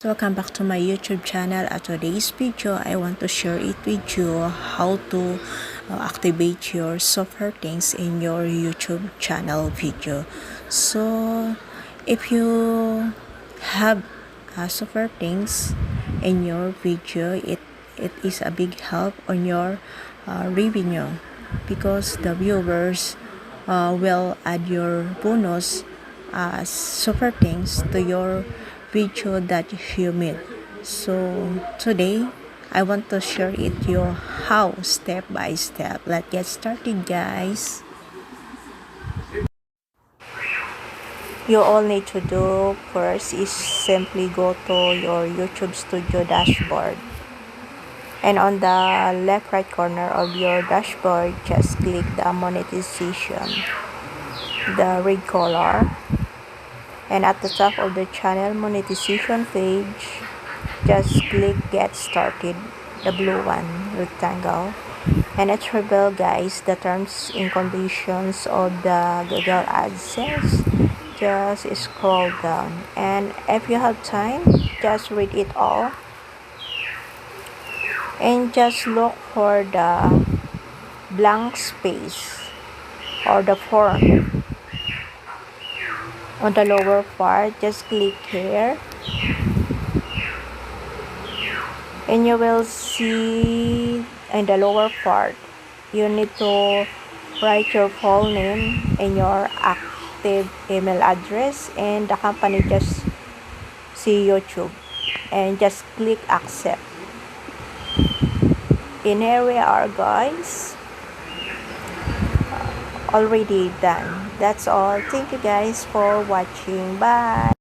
Welcome back to my YouTube channel. At today's video, I want to share it with you how to activate your software things in your YouTube channel video. So if you have software things in your video, it is a big help on your revenue because the viewers will add your bonus software things to your video that you made. So today I want to share it you how step by step. Let's get started, guys. You all need to do first is simply go to your YouTube Studio dashboard, and on the left right corner of your dashboard just click the monetization, the red color, and at the top of the channel monetization page just click get started, the blue one rectangle, and it reveal guys the terms and conditions of the Google AdSense. Just scroll down, and if you have time just read it all and just look for the blank space or the form on the lower part. Just click here and you will see in the lower part you need to write your full name and your active email address and the company. Just see YouTube and just click accept, and here we are, guys, already done. That's all. Thank you guys for watching. Bye.